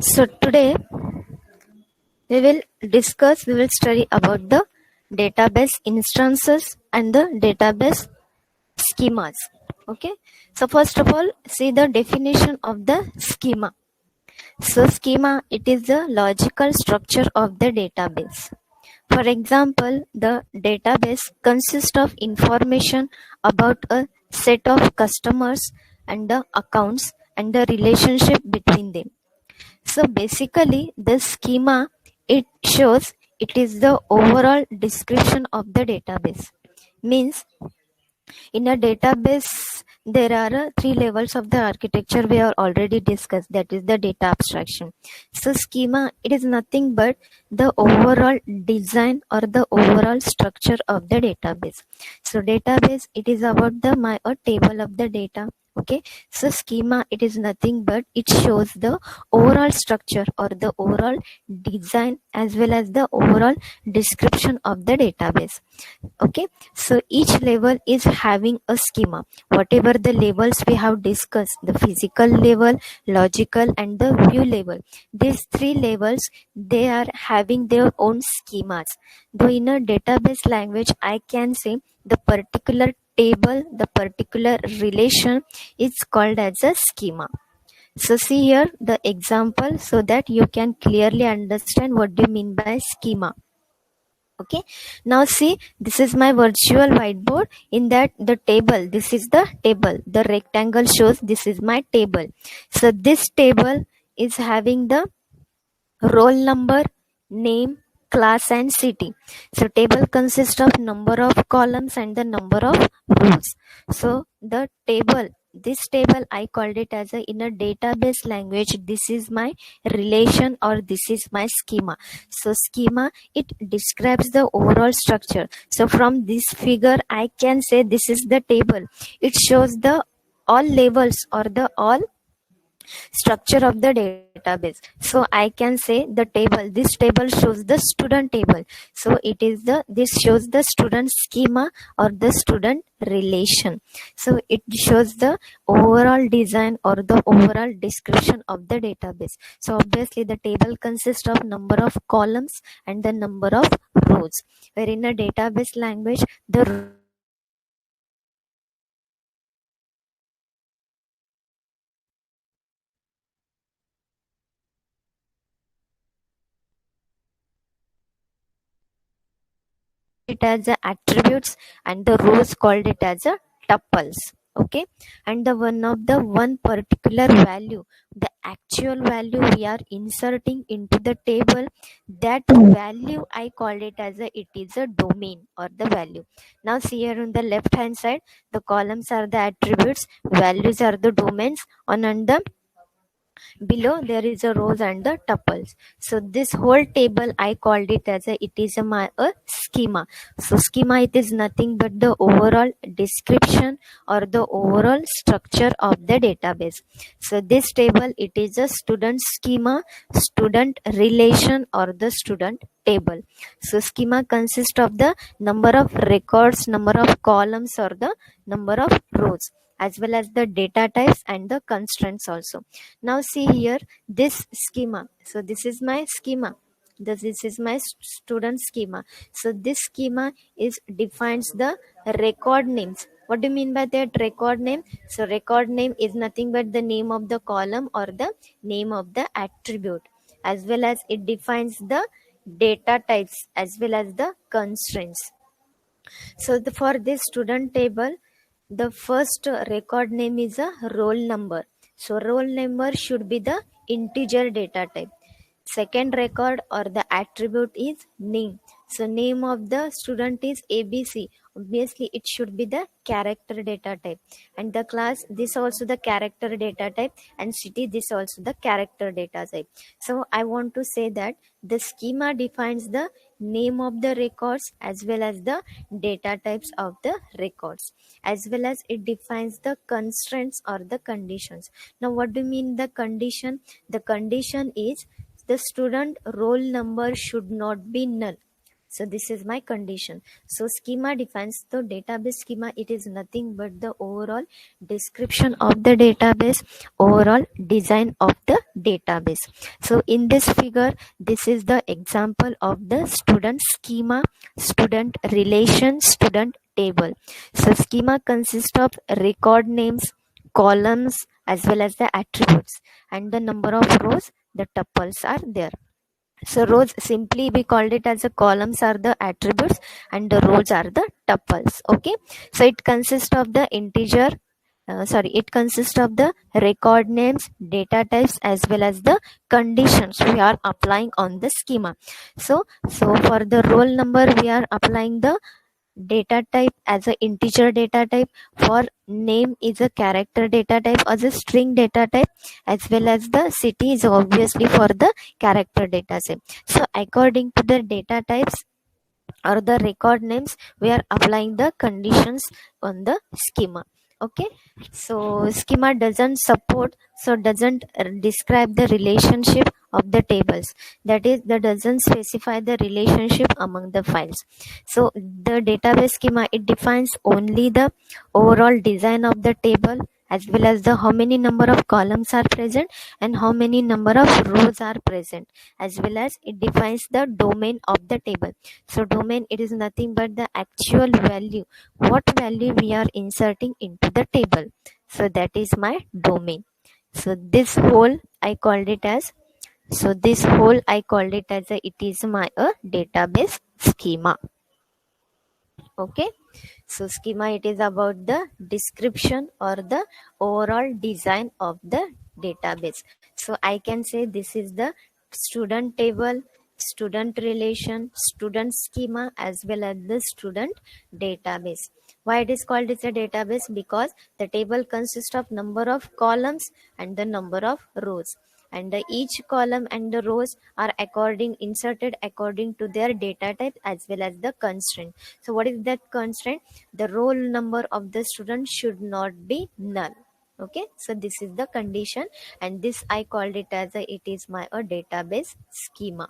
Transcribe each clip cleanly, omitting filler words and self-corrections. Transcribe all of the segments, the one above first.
So today we will study about the database instances and the database schemas. Okay. So first of all, see the definition of the schema. So schema, it is the logical structure of the database. For example, the database consists of information about a set of customers and the accounts and the relationship between them. So basically, the schema, it shows it is the overall description of the database. Means in a database, there are three levels of the architecture we have already discussed. That is the data abstraction. So schema, it is nothing but the overall design or the overall structure of the database. So database, it is about a table of the data. Okay, so schema, it is nothing but it shows the overall structure or the overall design as well as the overall description of the database. Okay, so each level is having a schema. Whatever the levels we have discussed, the physical level, logical and the view level, these three levels, they are having their own schemas. Though in a database language, I can say the particular table, the particular relation is called as a schema. So see here the example so that you can clearly understand what do you mean by schema. Okay, now see, this is my virtual whiteboard. In that, the table, this is the table, the rectangle shows this is my table. So this table is having the roll number, name, class and city. So table consists of number of columns and the number of rows. So the table, this table I called it as in a database language, this is my relation or this is my schema. So schema, it describes the overall structure. So from this figure I can say this is the table. It shows the all levels or the all structure of the database. So I can say the table, this table shows the student table. So it is this shows the student schema or the student relation. So it shows the overall design or the overall description of the database. So obviously the table consists of number of columns and the number of rows, where in a database language the it as a attributes and the rows called it as a tuples. Okay, and the one particular value, the actual value we are inserting into the table, that value I called it as it is a domain or the value. Now see here on the left hand side, the columns are the attributes, values are the domains, on the below there is a rows and the tuples. So this whole table I called it as it is a schema. So schema, it is nothing but the overall description or the overall structure of the database. So this table, it is a student schema, student relation or the student table. So schema consists of the number of records, number of columns or the number of rows, as well as the data types and the constraints also. Now see here this schema. So this is my schema. This is my student schema. So this schema is defines the record names. What do you mean by that record name? So record name is nothing but the name of the column or the name of the attribute, as well as it defines the data types as well as the constraints. So for this student table, the first record name is a roll number. So roll number should be the integer data type. Second record or the attribute is name. So name of the student is ABC. Obviously it should be the character data type. And the class, this also the character data type, and city, this also the character data type. So I want to say that the schema defines the name of the records as well as the data types of the records, as well as it defines the constraints or the conditions. Now what do you mean the condition? The condition is the student roll number should not be null. So this is my condition. So schema defines the database schema. It is nothing but the overall description of the database, overall design of the database. So in this figure, this is the example of the student schema, student relation, student table. So schema consists of record names, columns, as well as the attributes, and the number of rows, the tuples are there. So rows, simply we called it as the columns are the attributes and the rows are the tuples. Okay, so it consists of the integer, it consists of the record names, data types, as well as the conditions we are applying on the schema. So for the roll number we are applying the data type as a integer data type. For name is a character data type as a string data type, as well as the city is obviously for the character data type. So according to the data types or the record names, we are applying the conditions on the schema. Okay, so schema doesn't support, so doesn't describe the relationship of the tables, that is, that doesn't specify the relationship among the files. So the database schema, it defines only the overall design of the table, as well as the how many number of columns are present and how many number of rows are present, as well as it defines the domain of the table. So domain, it is nothing but the actual value, what value we are inserting into the table. So that is my domain. So this whole I called it as, it is my database schema. Okay, so schema, it is about the description or the overall design of the database. So I can say this is the student table, student relation, student schema, as well as the student database. Why it is called as a database? Because the table consists of number of columns and the number of rows, and each column and the rows are inserted according to their data type as well as the constraint. So what is that constraint? The roll number of the student should not be null. Okay, so this is the condition, and this I called it as it is my database schema.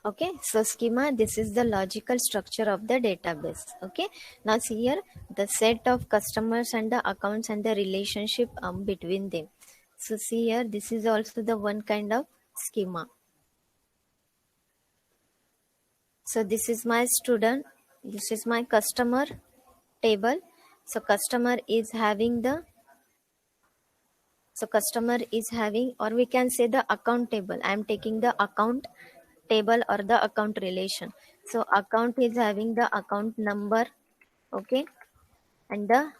Okay, so schema, this is the logical structure of the database. Okay, now see here the set of customers and the accounts and the relationship between them. So see here, this is also the one kind of schema. So this is my student, this is my customer table. So customer is having, or we can say the account table. I am taking the account table or the account relation. So account is having the account number, okay, and the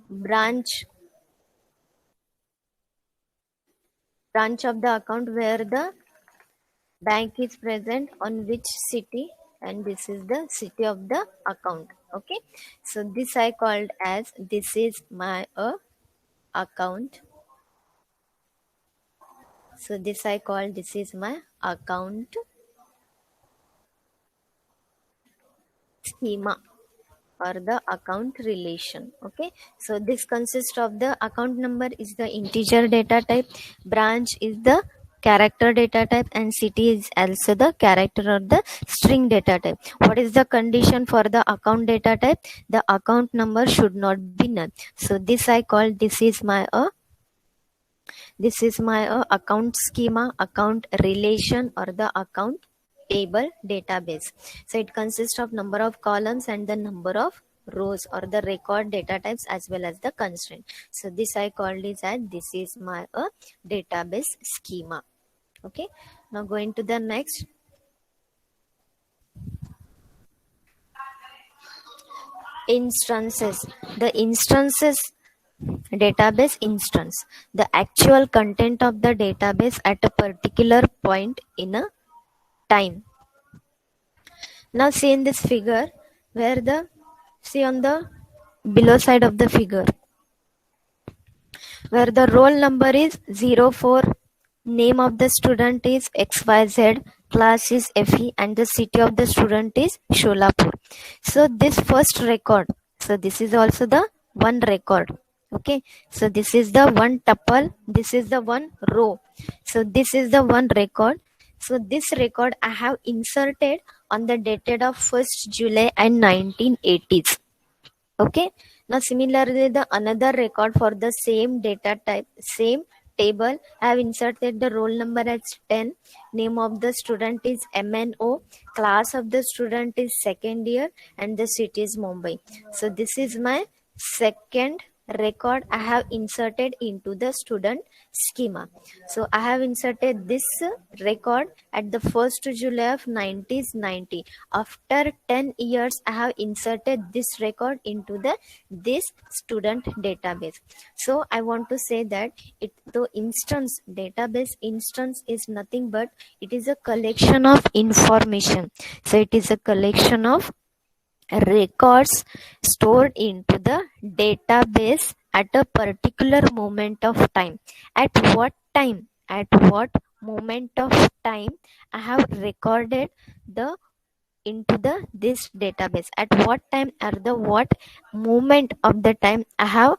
branch of the account where the bank is present, on which city, and this is the city of the account. Okay, so this I called as, this is my account. So this I call, this is my account schema or the account relation. Okay, so this consists of the account number is the integer data type, branch is the character data type, and city is also the character or the string data type. What is the condition for the account data type? The account number should not be null. So this I call, this is my account schema, account relation, or the account table database. So it consists of number of columns and the number of rows or the record data types as well as the constraint. So this I called is as, this is my database schema. Okay, now going to the next. Instances. The instances, database instance, the actual content of the database at a particular point in a time. Now see in this figure, where see on the below side of the figure, where the roll number is 04, name of the student is XYZ, class is FE, and the city of the student is Sholapur. So this first record, So this is also the one record. Okay, so this is the one tuple, this is the one row. So this is the one record. So this record I have inserted on the dated of 1st July and 1980s. Okay, now similarly the another record for the same data type, same table, I have inserted the roll number as 10, name of the student is MNO, class of the student is second year, and the city is Mumbai. So this is my second record I have inserted into the student schema. So I have inserted this record at the 1st July of 1990. After 10 years, I have inserted this record into this student database. So I want to say that the instance database instance is nothing but it is a collection of information. So it is a collection of records stored into the database at a particular moment of time. At what time? At what moment of time I have recorded the into the this database? At what time or the what moment of the time I have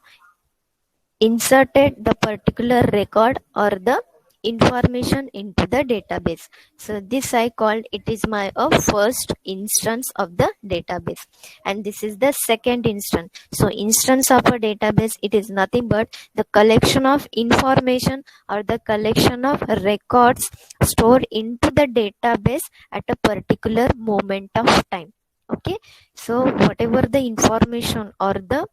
inserted the particular record or the information into the database. So this I called it is my first instance of the database, and this is the second instance. So instance of a database, it is nothing but the collection of information or the collection of records stored into the database at a particular moment of time. Okay, so whatever the information or the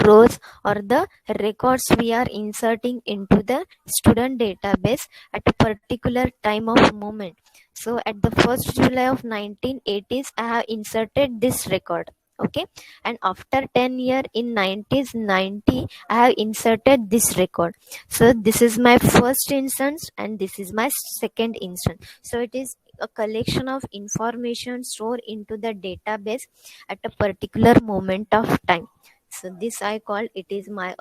rows or the records we are inserting into the student database at a particular time of moment. So at the 1st July of 1980s I have inserted this record. Okay, and after 10 year in 1990 I have inserted this record. So this is my first instance and this is my second instance. So it is a collection of information stored into the database at a particular moment of time. So this I call it is my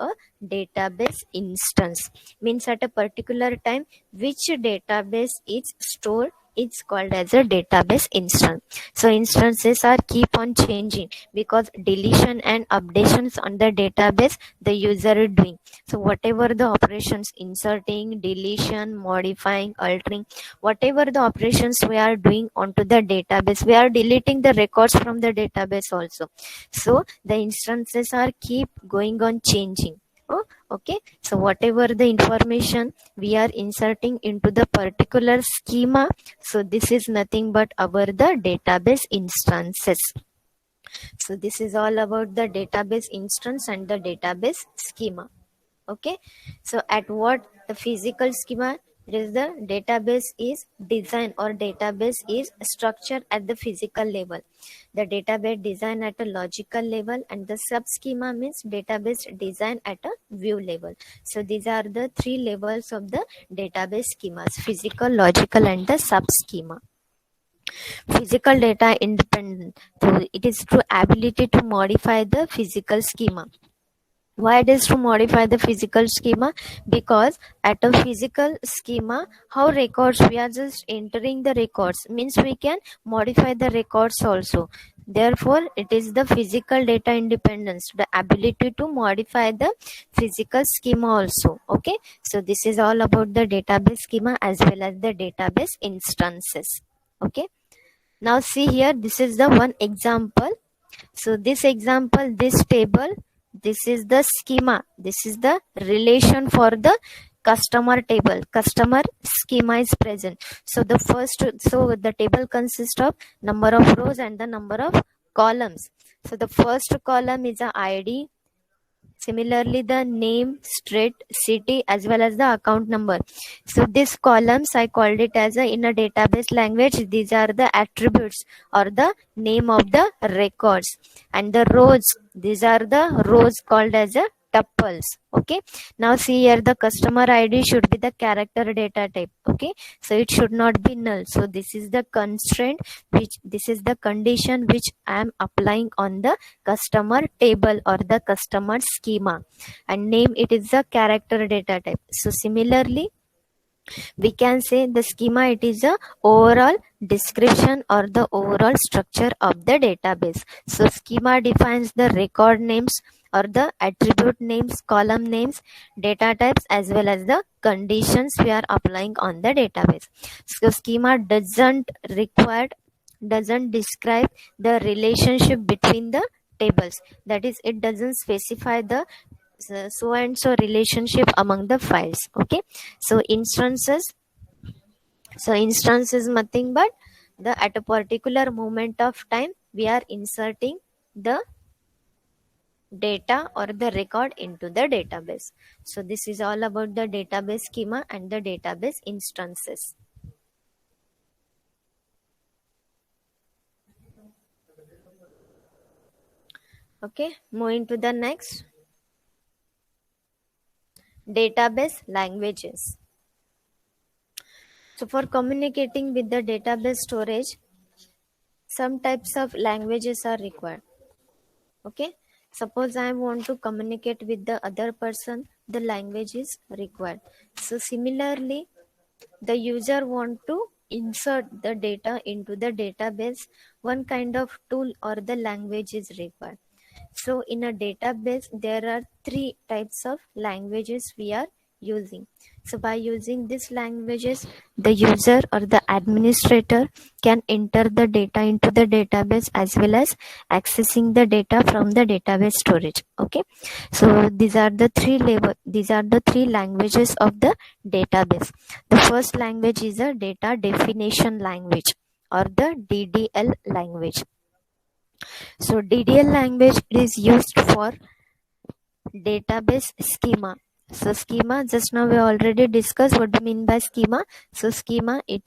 database instance. Means at a particular time which database is stored, it's called as a database instance. So instances are keep on changing because deletion and updations on the database the user is doing. So whatever the operations inserting, deletion, modifying, altering, whatever the operations we are doing onto the database, we are deleting the records from the database also. So the instances are keep going on changing. Okay, so whatever the information we are inserting into the particular schema, so this is nothing but our the database instances. So this is all about the database instance and the database schema. Okay, so at what the physical schema, it is the database is designed or database is structured at the physical level, the database design at a logical level, and the sub schema means database design at a view level. So these are the three levels of the database schemas: physical, logical, and the sub schema. Physical data independent, so it is through ability to modify the physical schema. Why it is to modify the physical schema? Because at a physical schema, how records, we are just entering the records, means we can modify the records also. Therefore it is the physical data independence, the ability to modify the physical schema also. Okay, so this is all about the database schema as well as the database instances. Okay, now see here, this is the one example. So this example, this table, this is the schema, this is the relation for the customer table, customer schema is present. So the first, so the table consists of number of rows and the number of columns. So the first column is a ID, similarly the name, street, city, as well as the account number. So these columns I called it as in a database language, these are the attributes or the name of the records, and the rows, these are the rows called as a tuples. Okay, now see here, the customer ID should be the character data type. Okay, so it should not be null. So this is the constraint, which this is the condition which I am applying on the customer table or the customer schema, and name, it is the character data type. So similarly We can say the schema, it is a overall description or the overall structure of the database. So schema defines the record names or the attribute names, column names, data types, as well as the conditions we are applying on the database. So schema doesn't describe the relationship between the tables. That is, it doesn't specify the so and so relationship among the files. Okay, so instance is nothing but the at a particular moment of time we are inserting the data or the record into the database. So this is all about the database schema and the database instances. Okay, moving to the next, database languages. So for communicating with the database storage, some types of languages are required. Okay, suppose I want to communicate with the other person, the language is required. So similarly, the user want to insert the data into the database, one kind of tool or the language is required. So in a database, there are three types of languages we are using. So by using these languages, the user or the administrator can enter the data into the database as well as accessing the data from the database storage. Okay, so these are the three languages of the database. The first language is a data definition language or the DDL language. So DDL language is used for database schema. So schema, just now we already discussed what do you mean by schema. So schema, it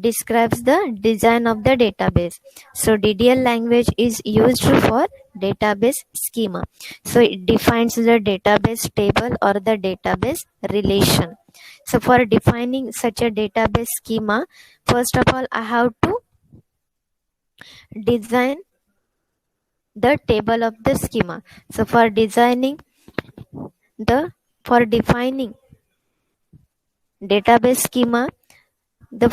describes the design of the database. So DDL language is used for database schema. So it defines the database table or the database relation. So for defining such a database schema, first of all, I have to design the table of the schema. So for defining database schema, the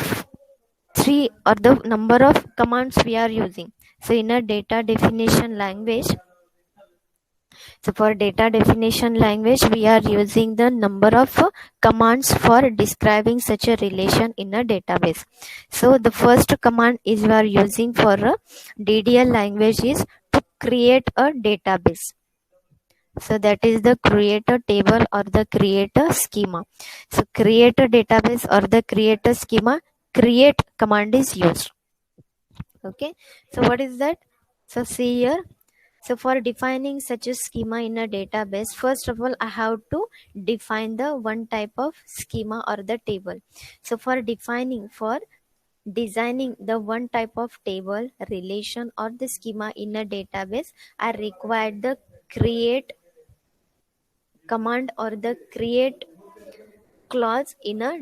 three or the number of commands we are using. So in a data definition language, we are using the number of commands for describing such a relation in a database. So the first command is we are using for a DDL language is to create a database. So that is the create a table or the create a schema. So create a database or the create a schema, create command is used. Okay, so what is that? So see here. So for defining such a schema in a database, first of all, I have to define the one type of schema or the table. So for designing the one type of table, relation or the schema in a database, I require the create command or the create clause in a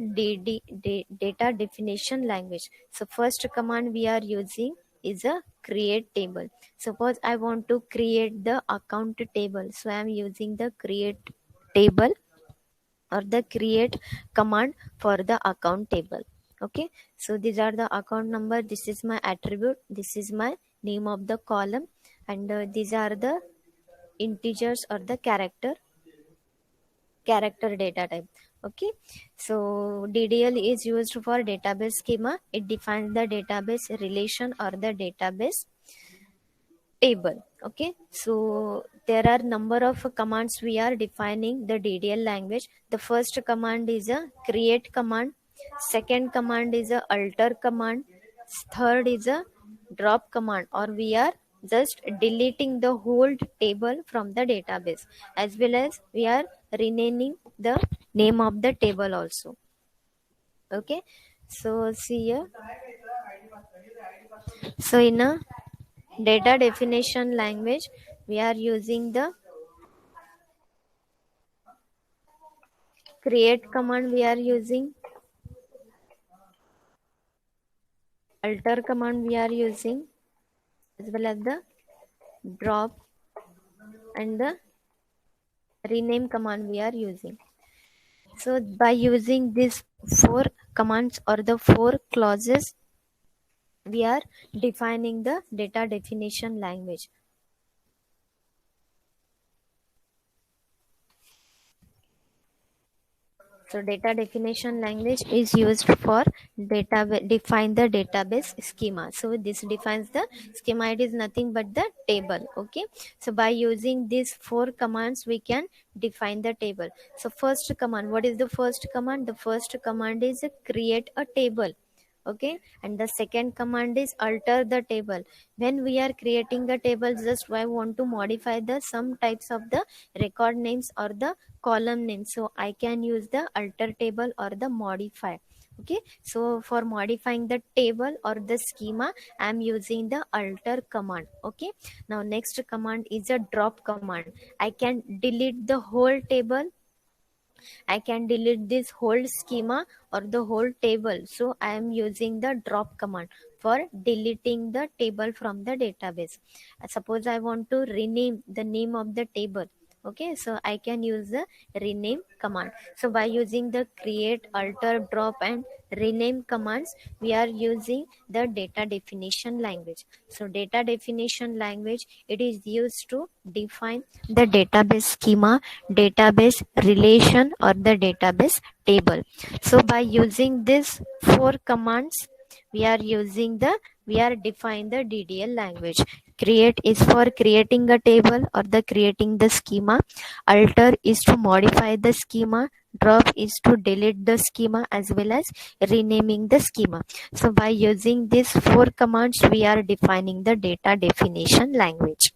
data definition language. So first command we are using is a create table. Suppose I want to create the account table, so I am using the create table or the create command for the account table. Okay, so these are the account number, this is my attribute, this is my name of the column, and these are the integers or the character data type. Okay, so DDL is used for database schema. It defines the database relation or the database table. Okay, so there are number of commands we are defining the DDL language. The first command is a create command, second command is a alter command, third is a drop command, or we are just deleting the whole table from the database, as well as we are renaming the name of the table also. Okay, so see here. So in a data definition language, we are using the create command, we are using alter command, we are using, as well as the drop and the rename command we are using. So by using these four commands or the four clauses, we are defining the data definition language. So data definition language is used for define the database schema. So this defines the schema. It is nothing but the table. Okay. So by using these four commands, we can define the table. So first command, what is the first command? The first command is create a table. Okay, and the second command is alter the table. When we are creating the table, just I want to modify the some types of the record names or the column name, so I can use the alter table or the modify. Okay, so for modifying the table or the schema, I am using the alter command. Okay, now next command is a drop command. I can delete the whole table, I can delete this whole schema or the whole table. So I am using the drop command for deleting the table from the database. Suppose I want to rename the name of the table. Okay, so I can use the rename command. So by using the create, alter, drop and rename commands, we are using the data definition language. So data definition language, it is used to define the database schema, database relation or the database table. So by using these four commands, we are define the DDL language. Create is for creating a table or the creating the schema. Alter is to modify the schema. Drop is to delete the schema as well as renaming the schema. So by using these four commands, we are defining the data definition language.